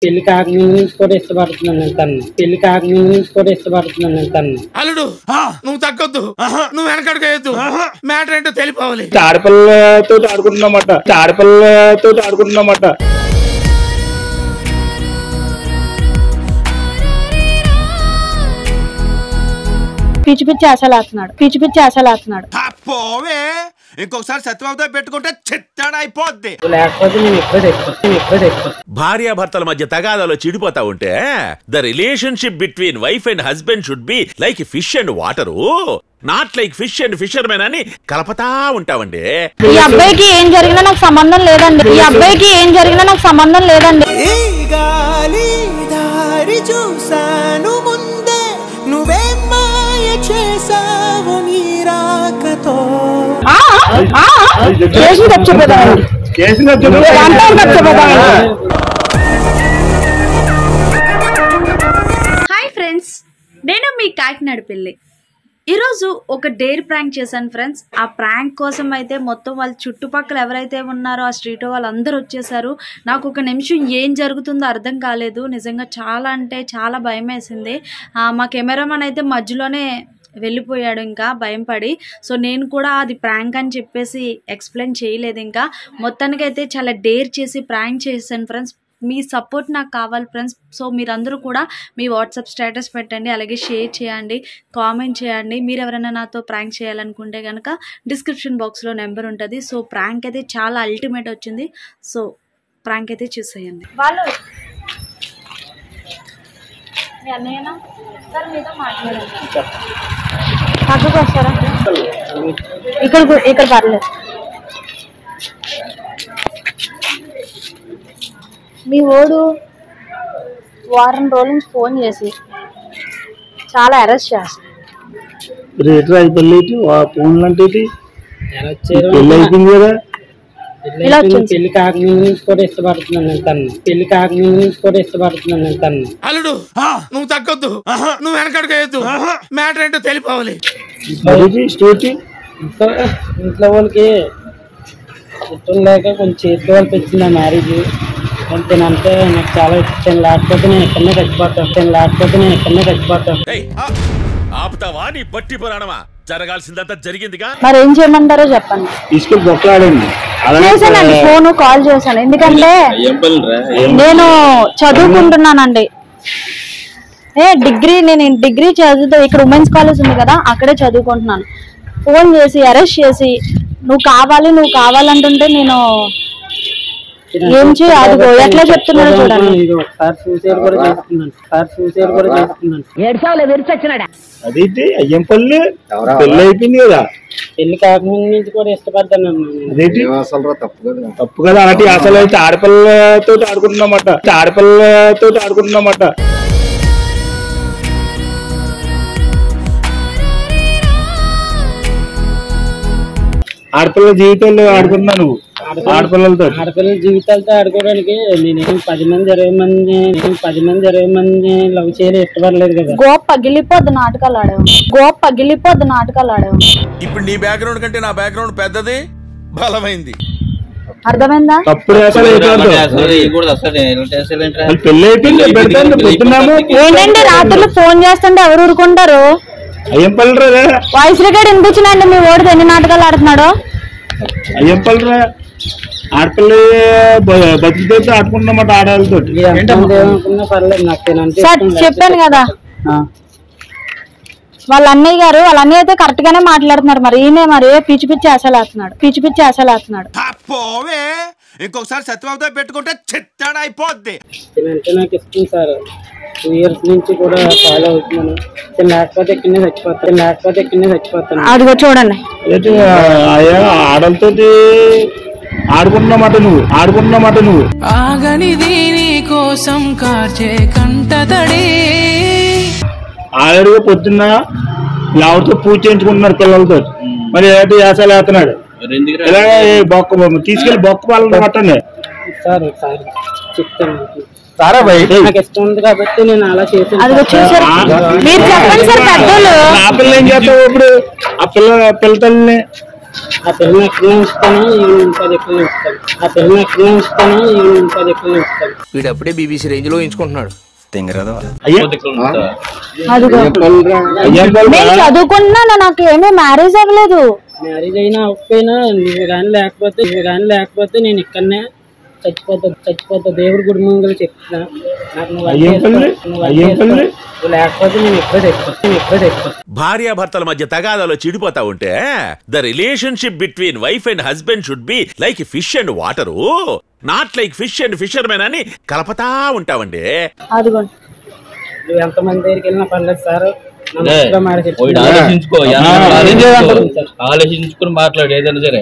పెళ్లి కాకముందు కూడా ఇష్టపడుతున్నాను తను. పెళ్లి కాకముందు కూడా ఇష్టపడుతున్నాను తను. అల్లుడు నువ్వు తగ్గొద్దు, నువ్వు వెనకడుగేయద్దు, మ్యాటర్ ఏంటో తెలిపోవాలి. ఆడపిల్లతో ఆడుకుంటున్నామట, ఆడపిల్లతో ఆడుకుంటున్నామట. పిచ్చి పిచ్చి ఆశలాడుతున్నాడు, పిచ్చి పిచ్చి ఆశలాడుతున్నాడు. పోవే, ఇంకొకసారి సత్యబాబుతో పెట్టుకుంటే చిత్తాడైపోద్ది. లేకపోతే నేను ఎప్పుడో తెచ్చిపోతాను. భార్యాభర్తల మధ్య తగాదాలో చిడిపోతా ఉంటే the relationship between wife and husband should be like fish and water, not like fish and fishermen అని కలపతా ఉంటామండి. ఈ అబ్బాయికి ఏం జరిగినా నాకు సంబంధం లేదండి, ఈ అబ్బాయికి ఏం జరిగినా నాకు సంబంధం లేదండి. హాయ్ ఫ్రెండ్స్, నేను మీ కాకినాడ పిల్లి. ఈరోజు ఒక డేర్ ప్రాంక్ చేశాను ఫ్రెండ్స్. ఆ ప్రాంక్ కోసం అయితే మొత్తం వాళ్ళ చుట్టుపక్కల ఎవరైతే ఉన్నారో ఆ స్ట్రీట్ వాళ్ళందరూ వచ్చేసారు. నాకు ఒక నిమిషం ఏం జరుగుతుందో అర్థం కాలేదు. నిజంగా చాలా అంటే చాలా భయం వేసింది. మా కెమెరామెన్ అయితే మధ్యలోనే వెళ్ళిపోయాడు ఇంకా భయం పడి. సో నేను కూడా అది ప్రాంక్ అని చెప్పేసి ఎక్స్ప్లెయిన్ చేయలేదు. ఇంకా మొత్తానికైతే చాలా డేర్ చేసి ప్రాంక్ చేశాను ఫ్రెండ్స్. మీ సపోర్ట్ నాకు కావాలి ఫ్రెండ్స్. సో మీరందరూ కూడా మీ వాట్సాప్ స్టేటస్ పెట్టండి, అలాగే షేర్ చేయండి, కామెంట్ చేయండి. మీరు ఎవరైనా నాతో ప్రాంక్ చేయాలనుకుంటే కనుక డిస్క్రిప్షన్ బాక్స్లో నెంబర్ ఉంటుంది. సో ప్రాంక్ అయితే చాలా అల్టిమేట్ వచ్చింది. సో ప్రాంక్ అయితే చూసేయండి. వాళ్ళు మీ అన్నయ్యనా సార్ మీతో మాట్లాడారు, పక్కకు వస్తారా? ఇక్కడ పర్లేదు. మీ ఓడు వారం రోజుల నుంచి ఫోన్ చేసి చాలా అరెస్ట్ చేస్తాను. పెళ్లి కాకముందు కూడా ఇష్టపడుతున్నాను తను. పెళ్లి కాకముందు కూడా ఇష్టపడుతున్నాను తను. అల్లుడు నువ్వు తగ్గొద్దు, నువ్వు వెనకడుగేయద్దు, మ్యాటర్ ఏంటో తెలిపోవాలి. ఇంట్లో వాళ్ళకి ఇష్టం లేక కొంచెం చేతి వాళ్ళు పెట్టింది ఆ మ్యారేజ్. అంతేనంటే నాకు చాలా ఇష్టం. లేకపోతే నేను ఎక్కడనే చచ్చిపోతాను. ఆపుతావా నీ బట్టి పురాణమా? జరగాల్సిందంతా జరిగిందిగా, మరి ఏం చేయమంటారో చెప్పండి. తీసుకెళ్ళి బొక్కలాడండి. చేశానండి, ఫోన్ కాల్ చేశాను. ఎందుకంటే నేను చదువుకుంటున్నానండి. నేను డిగ్రీ చదువుతూ ఇక్కడ ఉమెన్స్ కాలేజ్ ఉంది కదా, అక్కడే చదువుకుంటున్నాను. ఫోన్ చేసి అరెస్ట్ చేసి నువ్వు కావాలంటుంటే నేను ఏం చేయదు. ఎట్లా చెప్తున్నారో చూడండి. అదైతే అయ్యంపల్లి పెళ్లి అయిపోయింది కదా, పెళ్లి కాకముందు నుంచి కూడా ఇష్టపడ్డాను. అదేంటి తప్పు కదా. అలాంటి అసలు అయితే ఆడపిల్లతో ఆడుకుంటున్నామట, ఆడపిల్ల జీవితాల్లో ఆడుకున్నా నువ్వు. ఆడపిల్లల జీవితాలతో ఆడుకోవడానికి నేను 10 మంది 20 మంది లవ్ చేయలే, ఇష్టపడలేదు కదా. గోప్ పగిలిపోద్ది నాటకాలు ఆడావు. ఇప్పుడు నీ బ్యాక్గ్రౌండ్ కంటే నా బ్యాక్గ్రౌండ్ పెద్దది, బలమైంది. అర్థమైందా? తప్పుడు ఏంటండి రాత్రులు ఫోన్ చేస్తుంటే ఎవరు ఊరుకుంటారు? అయ్యంపల్లిరా వాయిస్ రికార్డ్ వినిపించినండి. మీ ఓడికి ఎన్ని నాటకాలు ఆడుతున్నాడో. అయ్యంపల్లిరా ఆడపిల్ల బతికితో ఆడుకుంటున్నమాట ఆడాలతో. చెప్పాను కదా, వాళ్ళ అన్నయ్య గారు అయితే కరెక్ట్ గానే మాట్లాడుతున్నారు. మరి ఈయన మరి పిచ్చి పిచ్చి ఆశలాడుతున్నాడు. పోవే, ఇంకొకసారి సత్యబాబుతో పెట్టుకుంటే చిత్తాడైపోద్ది. నాకు ఇష్టం సార్. 2 years నుంచి కూడా ఫాలో అవుతున్నాను. లేకపోతే ఇక్కడనే చచ్చిపోతాను. అదిగో చూడండి, ఆడలతో ఆడుకుంటున్నమాట నువ్వు. ఆగని దీని కోసం కార్చే కంటతడి. ఆవిడగా పొద్దున్న ఎవరితో పూజ చేయించుకుంటున్నారు పిల్లలతో. మరి ఏటి యాసాలు వేస్తున్నాడు. ఇలాగే తీసుకెళ్లి బొక్క పాలన పట్టండి సార్. చెప్తాను నాకు ఇష్టం ఉంది కాబట్టి నేను అలా చేశాను. మీరు చెప్పండి సార్. పెద్దలు ఆ పిల్ల ఏం చేస్తావు ఇప్పుడు? ఆ పిల్ల తల్లిని ఆ పిల్లని ఎక్కడ ఉంచుతాను ఈవినింగ్ 10 ఎక్కడ ఉంచుతాను. ఆ పిల్లని ఎక్కడ ఉంచుతాను ఈవినింగ్ 10 ఎక్కడ ఉంచుతాను. వీడు అప్పుడే బీబీసీ రేంజ్ లో ఎంచుకుంటున్నాడు. నేను చదువుకున్నా, నాకు ఏమీ మ్యారేజ్ అవ్వలేదు. మ్యారేజ్ అయినా అవ్వకపోయినా నువ్వు కానీ లేకపోతే నేను ఇక్కడనే చచ్చిపోతా. దేవుడి గుడి ముందు చెప్తున్నా, నాకు నువ్వు లేకపోతే నేను ఎక్కడ చచ్చిపోతా. భార్యాభర్తల మధ్య తగాదాలో చిడిపోతా ఉంటే the relationship between wife and husband should be like fish and water, not like fish and fishermen అని కలపతా ఉంటావండి. నువ్వు ఎంతమంది దగ్గరికి వెళ్ళినా పర్లేదు సార్, ఆలోచించుకుని మాట్లాడు ఏదైనా సరే.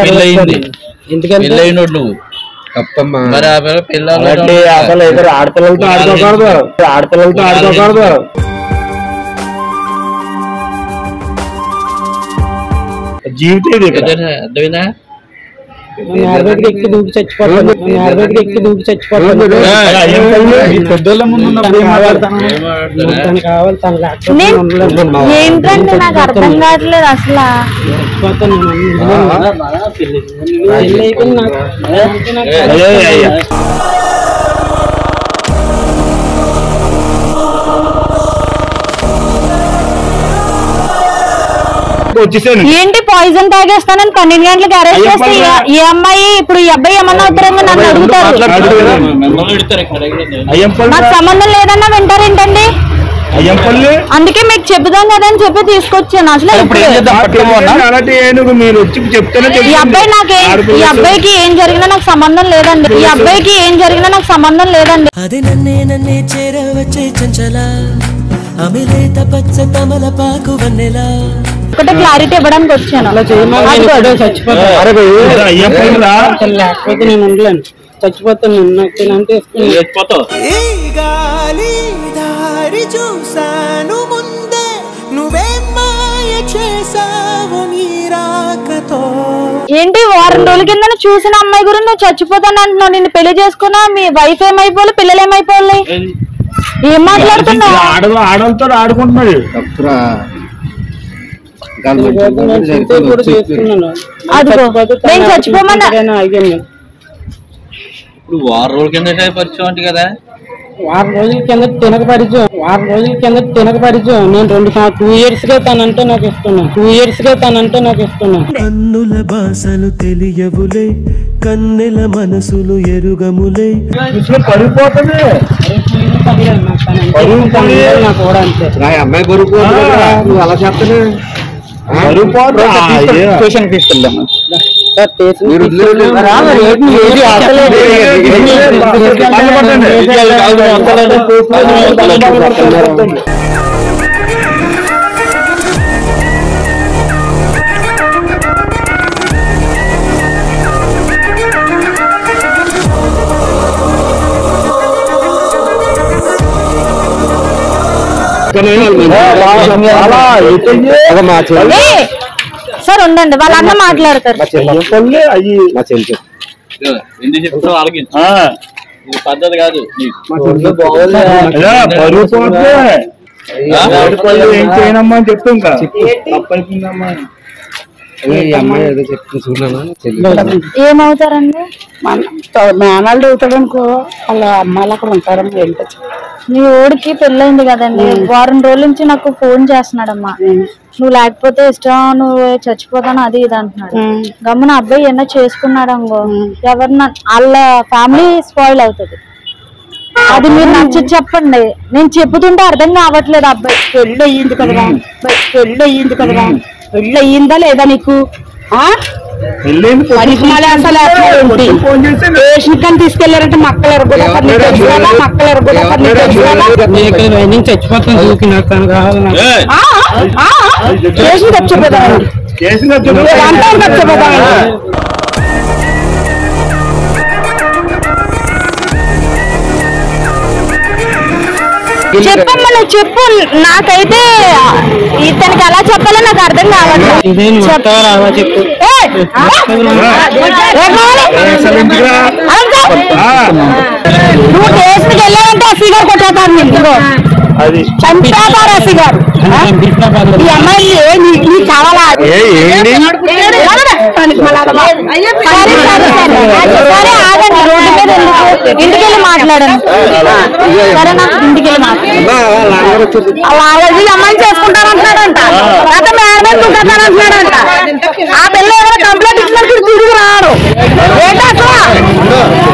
పెళ్ళయింది, పెళ్ళైనోడు నువ్వు అసలు ఇద్దరు ఆడపిల్లలతో ఆడుకోకూడదు. జీవితం అర్థమైందా? ఎక్కి దూకి చచ్చిపోతాను. ఏంటంటే నాకు అర్థం కావట్లేదు అసలు. ఏంటి పాయిజన్ తాగేస్తానని 12 గంటలకు అరెస్ట్ చేస్తే ఈ అమ్మాయి ఇప్పుడు ఈ అబ్బాయి ఏమన్నా అవుతారేమో నన్ను అడుగుతారు. నాకు సంబంధం లేదన్నా వింటారేంటండి? అందుకే మీకు చెబుదాం కదా అని చెప్పి తీసుకొచ్చాను. అసలు ఈ అబ్బాయికి ఏం జరిగినా నాకు సంబంధం లేదండి. అది నన్నే చేరవచ్చే చంచల అమిలేత పచ్చ తమలపాకు వన్నెలా ఒకటే క్లారిటీ ఇవ్వడానికి వచ్చాను. లేకపోతే నేను ఉండలేను, చచ్చిపోతాను. చూసాను ముందే నువ్వే మాయ చేసావు నీ రాకతో. ఏంటి వారం రోజుల కింద చూసిన అమ్మాయి గురించి నువ్వు చచ్చిపోతాను అంటున్నావు. నిన్ను పెళ్లి చేసుకున్నా మీ వైఫ్ ఏమైపోవాలి, పిల్లలు ఏమైపోవాలి? ఏం మాట్లాడుతున్నావు? ఆడలతో ఆడుకుంటున్నాడు. నేను చచ్చిపోమన్నా. ఇప్పుడు 6 రోజుల కింద పరిచయం అంటే కదా, 6 రోజుల కింద తినక పరిచయం. నేను 2 years గా తనంటే నాకు ఇస్తున్నాను. కన్నుల భాషలు తెలియవులే, కన్నెల మనసులు ఎరుగములే. పడిపోతుంది అమ్మాయి బరువు అలా చెప్తాను. స్టేషన్ తీసుకెళ్దాం. సార్ ఉండండి, వాళ్ళ అన్న మాట్లాడతారు. ఎందుకు చెప్తావు వాళ్ళకి? ఇది పద్ధతి కాదు. ఏం చేయనమ్మా అని చెప్తాం కదా, తప్పనిపిందమ్మా. ఏమవుతారండి? మేనాళ్ళు అవుతాడు అనుకో, వాళ్ళ అమ్మాయిలు అక్కడ ఉంటారమ్మా. ఏంటో నీ ఓడికి పెళ్ళైంది కదండి, వారం రోజుల నుంచి నాకు ఫోన్ చేస్తున్నాడమ్మా. నువ్వు లేకపోతే ఇష్టం, నువ్వు చచ్చిపోతాను అది ఇది అంటున్నాడు. గమ్మున అబ్బాయి ఏమన్నా చేసుకున్నాడు అనుకో, ఎవరన్నా వాళ్ళ ఫ్యామిలీ స్పాయిల్ అవుతుంది. అది మీరు నచ్చి చెప్పండి. నేను చెప్పుతుంటే అర్థం కావట్లేదు. అబ్బాయి పెళ్ళి అయ్యింది కదరా, పెళ్ళి అయ్యిందా లేదా నీకు? స్టేషన్ కానీ తీసుకెళ్లారంటే మక్కలు చచ్చిపోతాను. స్టేషన్ చచ్చిపోతాను. చెప్పమ్మా, నువ్వు చెప్పు. నాకైతే ఇతనికి ఎలా చెప్పాలో నాకు అర్థం కావట్లేదు. నువ్వు స్టేషన్కి వెళ్ళావంటే ఆ ఫిగర్ కొట్టేస్తాను. అది చంపారాసి గారు ఈ అమ్మాయిని నీకు కావాలా? ఏంటి సరే ఆగండి, రోడ్డు మీద ఇంటికి వెళ్ళి మాట్లాడండి సరేనా? ఇంటికి వెళ్ళి మాట్లాడండి. అమ్మాయిని చేసుకుంటానంటున్నాడంట, మేడం చేసుకుంటానంటున్నాడంట.